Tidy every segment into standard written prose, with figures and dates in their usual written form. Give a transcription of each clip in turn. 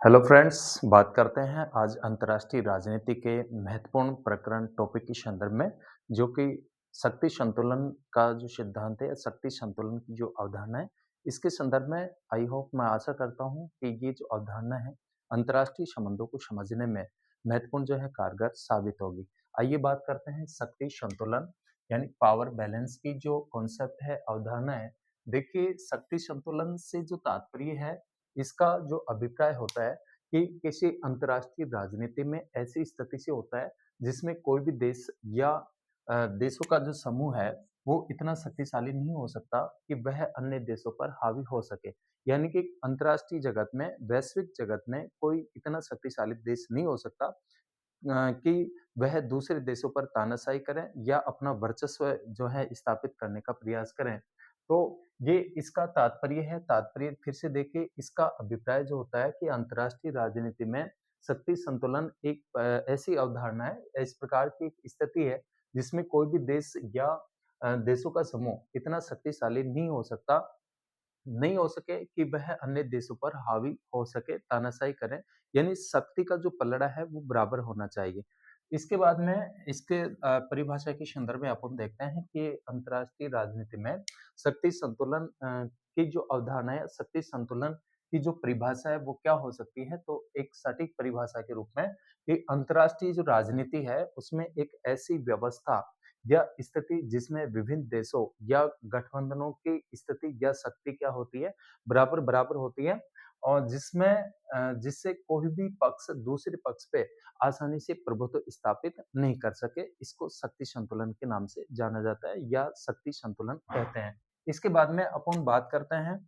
Hello friends, बात करते हैं आज अंतर्राष्ट्रीय राजनीति के महत्वपूर्ण प्रकरण टॉपिक के संदर्भ में, जो कि शक्ति संतुलन का जो सिद्धांत है या शक्ति संतुलन की जो अवधारणा है, इसके संदर्भ में आई होप मैं आशा करता हूँ कि ये जो अवधारणा है, अंतर्राष्ट्रीय संबंधों को समझने में महत्वपूर्ण जो है कारगर साबित होगी। आइए बात करते हैं शक्ति संतुलन यानी पावर बैलेंस की जो कॉन्सेप्ट है, अवधारणा है। देखिए, शक्ति संतुलन से जो तात्पर्य है इसका जो अभिप्राय होता है कि किसी अंतर्राष्ट्रीय राजनीति में ऐसी स्थिति से होता है जिसमें कोई भी देश या देशों का जो समूह है वो इतना शक्तिशाली नहीं हो सकता कि वह अन्य देशों पर हावी हो सके। यानी कि अंतर्राष्ट्रीय जगत में, वैश्विक जगत में कोई इतना शक्तिशाली देश नहीं हो सकता कि वह दूसरे देशों पर तानाशाही करें या अपना वर्चस्व जो है स्थापित करने का प्रयास करें। तो ये इसका तात्पर्य है, तात्पर्य फिर से देखिए, इसका अभिप्राय जो होता है कि अंतर्राष्ट्रीय राजनीति में शक्ति संतुलन एक ऐसी अवधारणा है, इस प्रकार की एक स्थिति है जिसमें कोई भी देश या देशों का समूह इतना शक्तिशाली नहीं हो सके कि वह अन्य देशों पर हावी हो सके, तानाशाही करें, यानी शक्ति का जो पलड़ा है वो बराबर होना चाहिए। इसके बाद में इसके परिभाषा के संदर्भ में अपन देखते हैं कि अंतर्राष्ट्रीय राजनीति में शक्ति संतुलन की जो अवधारणा है, शक्ति संतुलन की जो परिभाषा है वो क्या हो सकती है? तो एक सटीक परिभाषा के रूप में कि अंतर्राष्ट्रीय जो राजनीति है उसमें एक ऐसी व्यवस्था या स्थिति जिसमें विभिन्न देशों या गठबंधनों की स्थिति या शक्ति क्या होती है, बराबर-बराबर होती है और जिससे कोई भी पक्ष दूसरे पक्ष पे आसानी से प्रभुत्व स्थापित नहीं कर सके। इसको शक्ति संतुलन के नाम से जाना जाता है या शक्ति संतुलन कहते हैं। इसके बाद में अपन बात करते हैं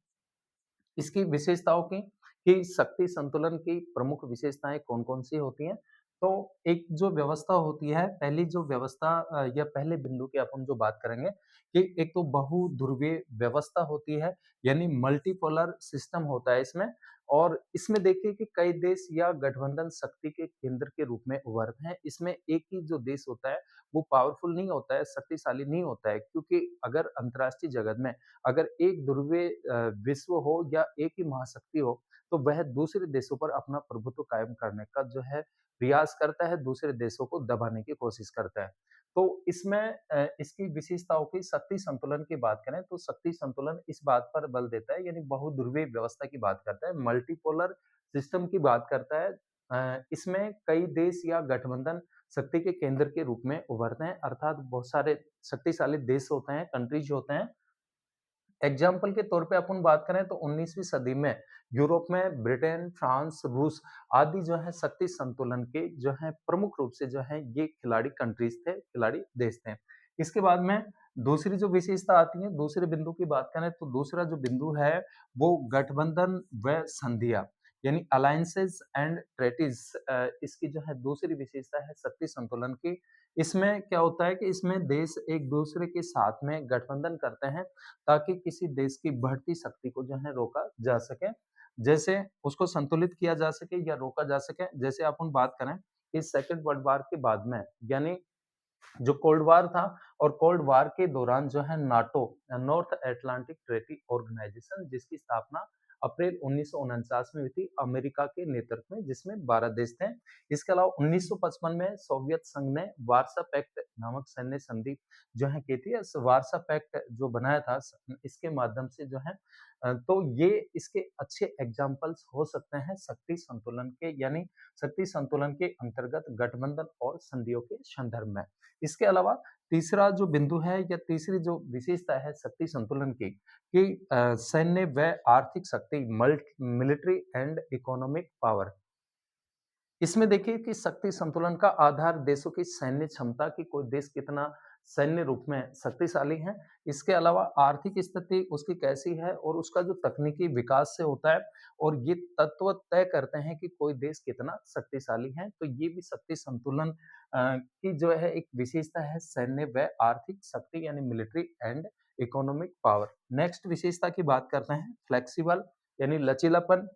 इसकी विशेषताओं की, कि शक्ति संतुलन की प्रमुख विशेषताएँ कौन-कौन सी होती हैं। तो एक जो व्यवस्था होती है, पहली जो व्यवस्था या पहले बिंदु की अपन जो बात करेंगे कि एक तो बहुध्रुवीय व्यवस्था होती है, यानी मल्टीपोलर सिस्टम होता है इसमें। और इसमें देखिए कि कई देश या गठबंधन शक्ति के केंद्र के रूप में उभरते हैं। इसमें एक ही जो देश होता है, वो पावरफुल नहीं होता है, शक्तिशाली नहीं होता है, क्योंकि अगर अंतर्राष्ट्रीय जगत में अगर एक ध्रुवीय विश्व हो या एक ही महाशक्ति हो, तो वह दूसरे देशों पर अपना प्रभुत्व कायम करने का जो है प्रयास करता है, दूसरे देशों को दबाने की कोशिश करता है। तो इसमें इसकी विशेषताओं की शक्ति संतुलन की बात करें तो शक्ति संतुलन इस बात पर बल देता है, यानी बहुध्रुवीय व्यवस्था की बात करता है, मल्टीपोलर सिस्टम की बात करता है। इसमें कई देश या गठबंधन शक्ति के केंद्र के रूप में उभरते हैं, अर्थात बहुत सारे शक्तिशाली देश होते हैं, कंट्रीज होते हैं। एग्जाम्पल के तौर पे अपन बात करें तो 19वीं सदी में यूरोप में ब्रिटेन, फ्रांस, रूस आदि जो है शक्ति संतुलन के जो है प्रमुख रूप से जो है ये खिलाड़ी कंट्रीज थे, खिलाड़ी देश थे। इसके बाद में दूसरी जो विशेषता आती है, दूसरे बिंदु की बात करें तो दूसरा जो बिंदु है वो गठबंधन व संधियां, यानी अलायंसेस एंड ट्रेटीज। इसकी जो है दूसरी विशेषता है शक्ति संतुलन की। इसमें क्या होता है कि इसमें देश एक दूसरे के साथ में गठबंधन करते हैं ताकि किसी देश की बढ़ती शक्ति को जो है रोका जा सके। जैसे उसको संतुलित किया जा सके या रोका जा सके। जैसे अपन बात करें इस सेकंड वर्ल्ड वॉर के बाद में, यानी जो कोल्ड वॉर था, और कोल्ड वॉर के दौरान जो है NATO, North Atlantic Treaty Organization, जिसकी स्थापना अप्रैल 1949 में हुई थी अमेरिका के नेतृत्व में, जिसमें 12 देश थे। इसके अलावा 1955 में सोवियत संघ ने वार्सा पैक्ट नामक सैन्य संधि जो है की थी। इस वार्सा पैक्ट जो बनाया था, इसके माध्यम से जो है तो ये इसके अच्छे एग्जाम्पल्स हो सकते हैं शक्ति संतुलन के, यानी शक्ति संतुलन के अंतर्गत गठबंधन और संधियों के संदर्भ में। इसके अलावा तीसरा जो बिंदु है या तीसरी जो विशेषता है शक्ति संतुलन की, कि सैन्य व आर्थिक शक्ति, मिलिट्री एंड इकोनॉमिक पावर। इसमें देखिए कि शक्ति संतुलन का आधार देशों की सैन्य क्षमता, की कोई देश कितना सैन्य रूप में शक्तिशाली है। इसके अलावा आर्थिक स्थिति उसकी कैसी है और उसका जो तकनीकी विकास से होता है, और ये तत्व तय करते हैं कि कोई देश कितना शक्तिशाली है। तो ये भी शक्ति संतुलन की जो है एक विशेषता है, सैन्य व आर्थिक शक्ति, यानी military and economic power. Next विशेषता की बात करते हैं फ्लेक्सिबल, यानी लचीलापन,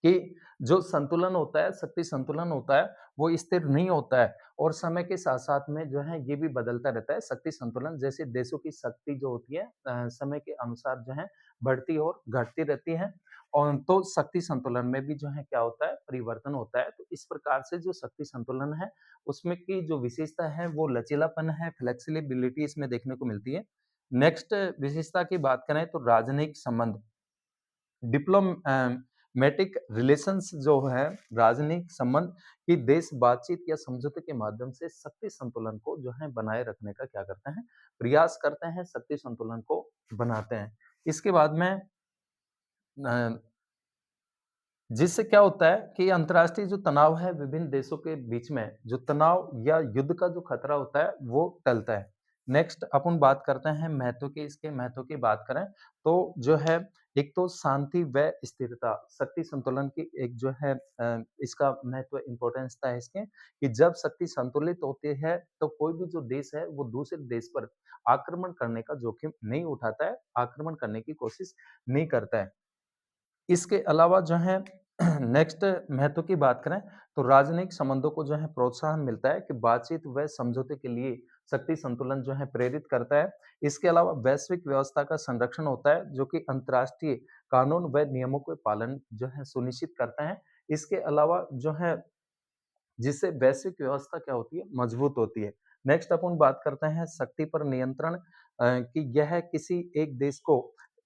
कि जो संतुलन होता है, शक्ति संतुलन होता है, वो स्थिर नहीं होता है और समय के साथ-साथ में जो है ये भी बदलता रहता है। शक्ति संतुलन जैसे देशों की शक्ति जो होती है समय के अनुसार जो है बढ़ती और घटती रहती है। और तो शक्ति संतुलन में भी जो है क्या होता है, परिवर्तन होता है। तो इस प्रकार से जो शक्ति संतुलन है, उसमें की जो विशेषता है वो लचीलापन है, फ्लेक्सिबिलिटी इसमें देखने को मिलती है। नेक्स्ट विशेषता की बात करें तो राजनयिक संबंध, डिप्लोमैटिक रिलेशंस जो है, राजनयिक संबंध की देश बातचीत या समझौते के माध्यम से शक्ति संतुलन को जो है बनाए रखने का क्या करते हैं, प्रयास करते हैं, शक्ति संतुलन को बनाते हैं। इसके बाद में अ, जिससे क्या होता है कि अंतर्राष्ट्रीय जो तनाव है विभिन्न देशों के बीच में जो तनाव या युद्ध का जो खतरा होता है वो टलता है। नेक्स्ट अपन बात करते हैं महत्व की, इसके महत्व की बात करें तो जो है एक तो शांति व स्थिरता, शक्ति संतुलन की एक जो है इसका महत्व इम्पोर्टेंस था इसके कि जब शक्ति संतुलित होती है तो कोई भी जो देश है वो दूसरे देश पर आक्रमण करने का जोखिम नहीं उठाता है, आक्रमण करने की कोशिश नहीं करता है। इसके अलावा जो है नेक्स्ट महत्व की बात करें तो राजनयिक संबंधों को जो है प्रोत्साहन मिलता है कि बातचीत व समझौते के लिए शक्ति संतुलन जो है प्रेरित करता है। इसके अलावा वैश्विक व्यवस्था का संरक्षण होता है जो कि अंतर्राष्ट्रीय कानून व नियमों के पालन जो है सुनिश्चित करता है। इसके अलावा जो है जिससे वैश्विक व्यवस्था क्या होती है, मजबूत होती है। नेक्स्ट अपन बात करते हैं शक्ति पर नियंत्रण कि यह किसी एक देश को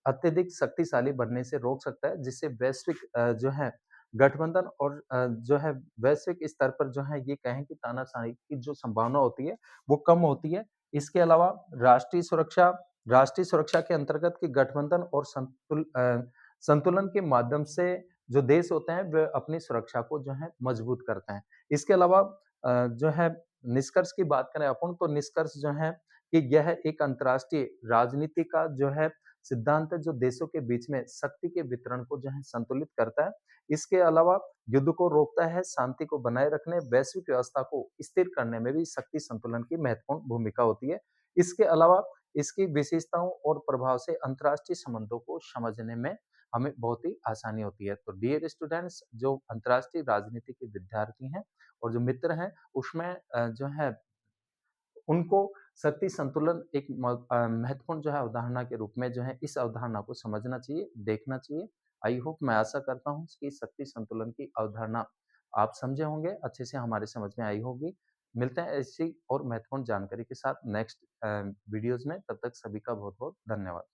अत्यधिक शक्तिशाली बनने से रोक सकता है, जिससे वैश्विक जो है गठबंधन और जो है वैश्विक स्तर पर जो है ये कहें कि तानाशाही की जो संभावना होती है, वो कम होती है। इसके अलावा राष्ट्रीय सुरक्षा के अंतर्गत कि गठबंधन और संतुलन के माध्यम से जो देश होते हैं, वे अपनी सुरक्षा को जो है मजबूत करते हैं। इसके अलावा जो है निष्कर्ष की बात करें अपन तो निष्कर्ष जो है कि यह एक अंतर्राष्ट्रीय राजनीति का जो है सिद्धांत है जो देशों के बीच में शक्ति के वितरण को जो है संतुलित करता है। इसके अलावा युद्ध को रोकता है, शांति को बनाए रखने, वैश्विक व्यवस्था को स्थिर करने में भी शक्ति संतुलन की महत्वपूर्ण भूमिका होती है। इसके अलावा इसकी विशेषताओं और प्रभाव से अंतर्राष्ट्रीय संबंधों को समझने में हमें बहुत ही आसानी होती है। तो डियर स्टूडेंट्स, जो अंतर्राष्ट्रीय राजनीति के विद्यार्थी हैं और जो मित्र हैं, उसमें जो है उनको शक्ति संतुलन एक महत्वपूर्ण जो है अवधारणा के रूप में जो है इस अवधारणा को समझना चाहिए, देखना चाहिए। आई होप मैं आशा करता हूँ कि शक्ति संतुलन की अवधारणा आप समझे होंगे, अच्छे से हमारे समझ में आई होगी। मिलते हैं ऐसी और महत्वपूर्ण जानकारी के साथ नेक्स्ट वीडियोज़ में, तब तक सभी का बहुत-बहुत धन्यवाद।